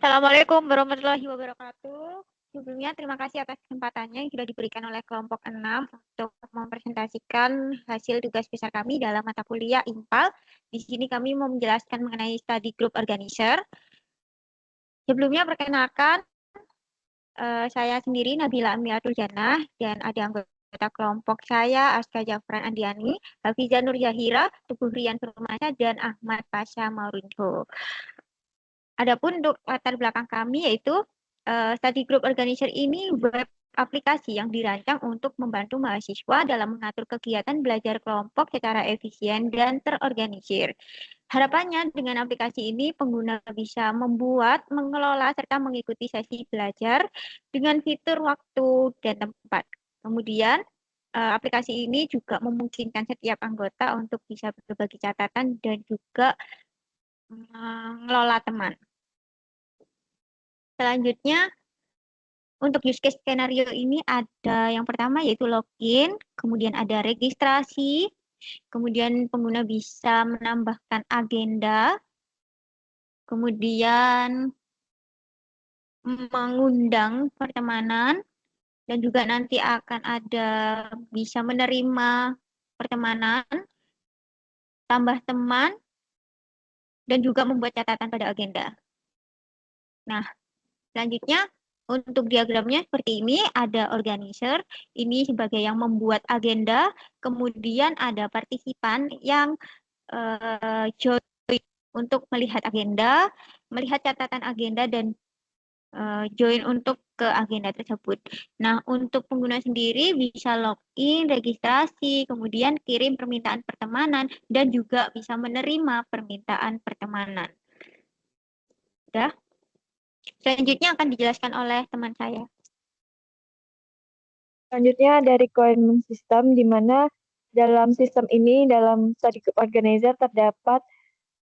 Assalamualaikum warahmatullahi wabarakatuh. Sebelumnya terima kasih atas kesempatannya yang sudah diberikan oleh kelompok 6 untuk mempresentasikan hasil tugas besar kami dalam mata kuliah IMPAL. Di sini kami mau menjelaskan mengenai study group organizer. Sebelumnya perkenalkan, saya sendiri Nabila Amiatul Jannah dan ada anggota kelompok saya Aska Jafran Andiani, Hafizah Nur Zahira, Teguh Rian Firmansyah, dan Ahmad Pasha Maurinho. Adapun untuk latar belakang kami yaitu study group organizer ini web aplikasi yang dirancang untuk membantu mahasiswa dalam mengatur kegiatan belajar kelompok secara efisien dan terorganisir. Harapannya dengan aplikasi ini pengguna bisa membuat, mengelola, serta mengikuti sesi belajar dengan fitur waktu dan tempat. Kemudian aplikasi ini juga memungkinkan setiap anggota untuk bisa berbagi catatan dan juga mengelola teman. Selanjutnya, untuk use case skenario ini ada yang pertama yaitu login, kemudian ada registrasi, kemudian pengguna bisa menambahkan agenda, kemudian mengundang pertemanan, dan juga nanti akan ada bisa menerima pertemanan, tambah teman, dan juga membuat catatan pada agenda. Nah, selanjutnya, untuk diagramnya seperti ini, ada organizer, ini sebagai yang membuat agenda, kemudian ada partisipan yang join untuk melihat agenda, melihat catatan agenda, dan join untuk ke agenda tersebut. Nah, untuk pengguna sendiri bisa login, registrasi, kemudian kirim permintaan pertemanan, dan juga bisa menerima permintaan pertemanan. Udah. Selanjutnya akan dijelaskan oleh teman saya. Selanjutnya ada requirement system, di mana dalam sistem ini, dalam study group organizer terdapat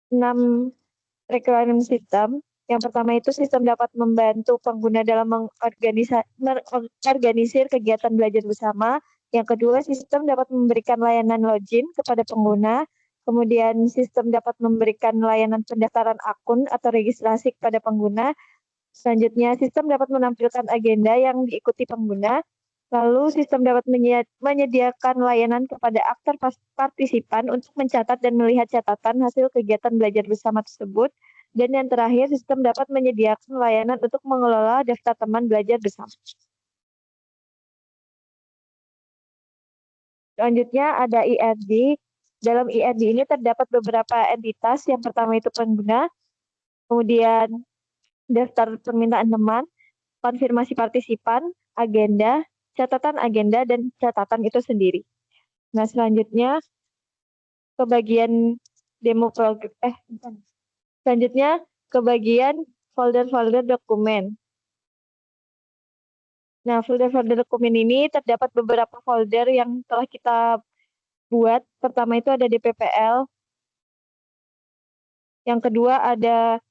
6 requirement system. Yang pertama itu sistem dapat membantu pengguna dalam mengorganisir kegiatan belajar bersama. Yang kedua, sistem dapat memberikan layanan login kepada pengguna. Kemudian sistem dapat memberikan layanan pendaftaran akun atau registrasi kepada pengguna. Selanjutnya, sistem dapat menampilkan agenda yang diikuti pengguna. Lalu, sistem dapat menyediakan layanan kepada aktor partisipan untuk mencatat dan melihat catatan hasil kegiatan belajar bersama tersebut. Dan yang terakhir, sistem dapat menyediakan layanan untuk mengelola daftar teman belajar bersama. Selanjutnya ada IRD. Dalam IRD ini terdapat beberapa entitas. Yang pertama itu pengguna, kemudian daftar permintaan teman, konfirmasi partisipan, agenda, catatan agenda, dan catatan itu sendiri. Nah, selanjutnya ke bagian demo program. Selanjutnya ke bagian folder-folder dokumen. Nah, folder-folder dokumen ini terdapat beberapa folder yang telah kita buat. Pertama itu ada DPPL. Yang kedua ada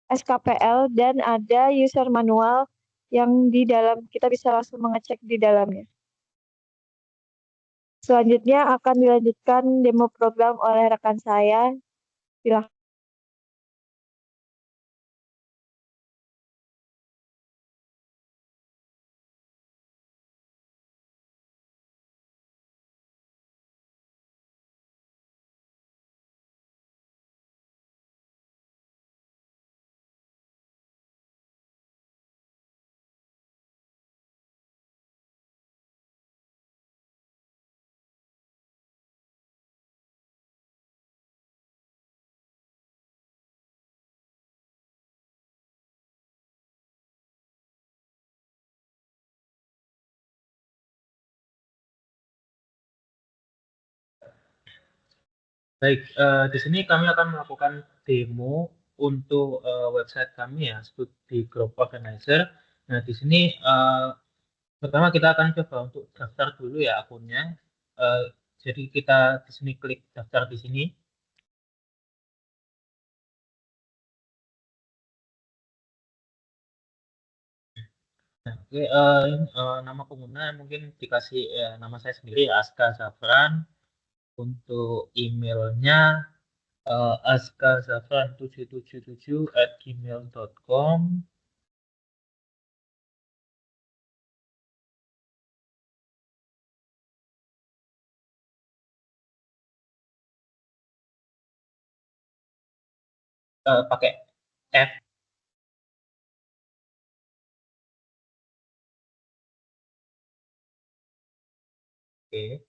SKPL dan ada user manual yang di dalam kita bisa langsung mengecek di dalamnya. Selanjutnya akan dilanjutkan demo program oleh rekan saya. Silakan. Baik, di sini kami akan melakukan demo untuk website kami ya, Study Group Organizer. Nah, di sini pertama kita akan coba untuk daftar dulu ya akunnya. Jadi kita di sini klik daftar di sini. Nah, oke, nama pengguna mungkin dikasih nama saya sendiri Aska Zafran. Untuk emailnya askazafran777@gmail.com. Pakai F. Oke.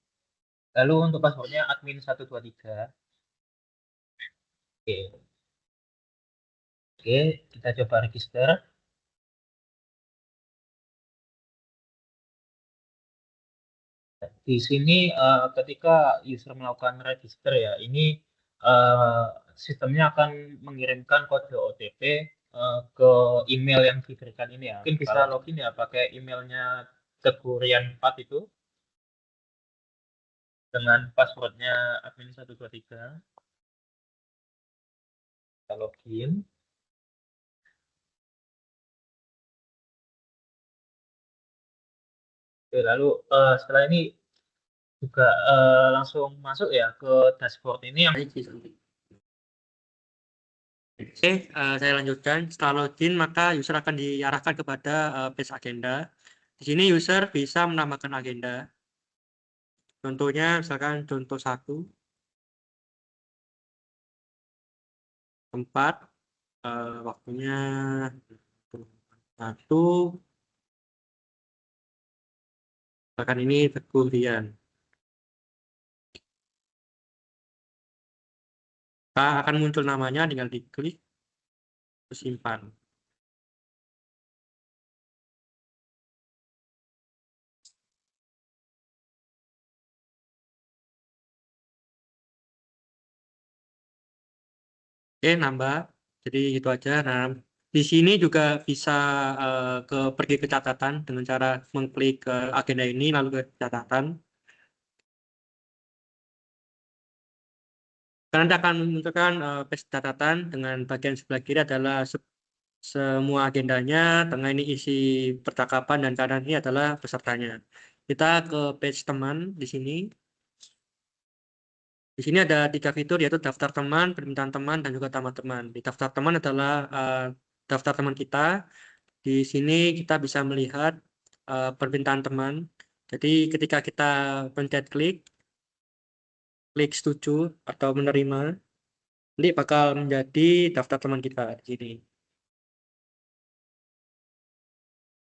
Lalu untuk passwordnya admin123. Oke. Oke, kita coba register. Di sini ketika user melakukan register ya, ini eh, sistemnya akan mengirimkan kode OTP ke email yang diberikan ini ya. Mungkin bisa login ya pakai emailnya Tegurian4 itu dengan passwordnya admin123. Kita login. Oke, lalu setelah ini juga langsung masuk ya ke dashboard ini yang Oke, saya lanjutkan. Setelah login, maka user akan diarahkan kepada page agenda. Di sini user bisa menambahkan agenda. Contohnya, misalkan contoh 1, tempat, waktunya 1, misalkan ini Teguh Rian. Akan muncul namanya, tinggal diklik, terus simpan. Oke, nambah. Jadi itu aja. Nah, di sini juga bisa pergi ke catatan dengan cara mengklik ke agenda ini lalu ke catatan. Karena nanti akan memunculkan page catatan dengan bagian sebelah kiri adalah semua agendanya, tengah ini isi percakapan dan kanan ini adalah pesertanya. Kita ke page teman di sini. Di sini ada 3 fitur yaitu daftar teman, permintaan teman, dan juga tambah teman. Di daftar teman adalah daftar teman kita. Di sini kita bisa melihat permintaan teman. Jadi ketika kita pencet klik setuju atau menerima, nanti bakal menjadi daftar teman kita di sini.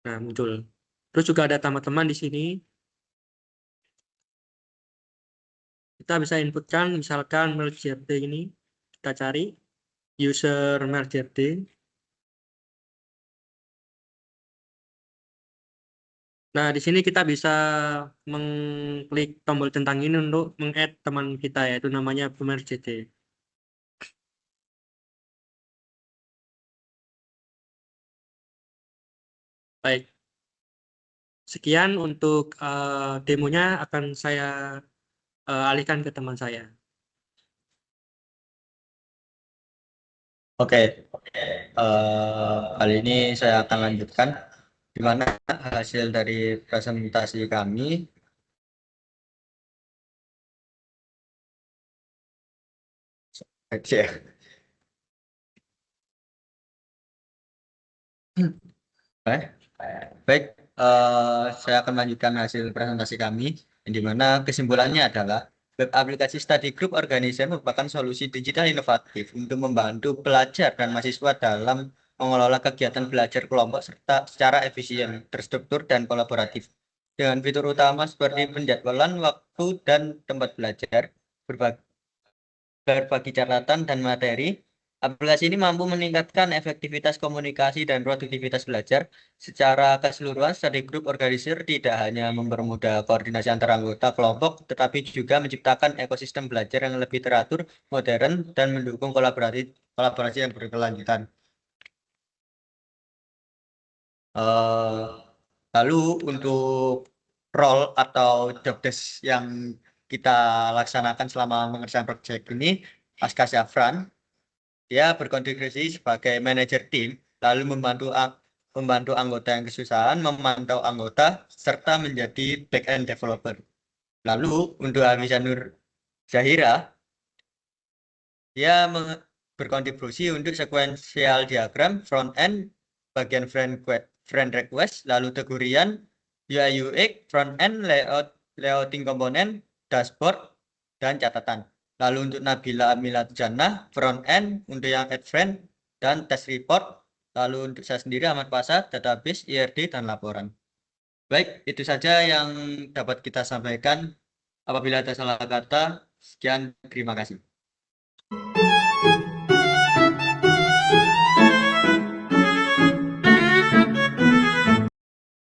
Nah, muncul. Terus juga ada tambah teman di sini. Kita bisa inputkan misalkan merged ini. Kita cari user merged. Nah, di sini kita bisa mengklik tombol centang ini untuk meng-add teman kita, yaitu namanya merged. Baik, sekian untuk demonya akan saya alihkan ke teman saya. Oke, kali ini saya akan lanjutkan di mana hasil dari presentasi kami. Oke. Baik, saya akan melanjutkan hasil presentasi kami, di mana kesimpulannya adalah web aplikasi study group organizer merupakan solusi digital inovatif untuk membantu pelajar dan mahasiswa dalam mengelola kegiatan belajar kelompok serta secara efisien, terstruktur, dan kolaboratif. Dengan fitur utama seperti penjadwalan waktu dan tempat belajar, berbagi catatan dan materi, aplikasi ini mampu meningkatkan efektivitas komunikasi dan produktivitas belajar. Secara keseluruhan, study group organizer tidak hanya mempermudah koordinasi antar anggota kelompok, tetapi juga menciptakan ekosistem belajar yang lebih teratur, modern, dan mendukung kolaborasi yang berkelanjutan. Lalu untuk role atau job desk yang kita laksanakan selama mengerjakan proyek ini, Aska Syafran, dia berkontribusi sebagai manajer tim, lalu membantu anggota yang kesusahan, memantau anggota, serta menjadi back-end developer. Lalu untuk Hamisa Nur Zahira, Dia berkontribusi untuk sequential diagram front end, bagian friend request, lalu tegurian, UI UX, front end, layouting komponen, dashboard, dan catatan. Lalu untuk Nabila Amilat Jannah, front end, untuk yang add friend, dan test report. Lalu untuk saya sendiri Ahmad Pasha, database, IRD, dan laporan. Baik, itu saja yang dapat kita sampaikan. Apabila ada salah kata, sekian, terima kasih.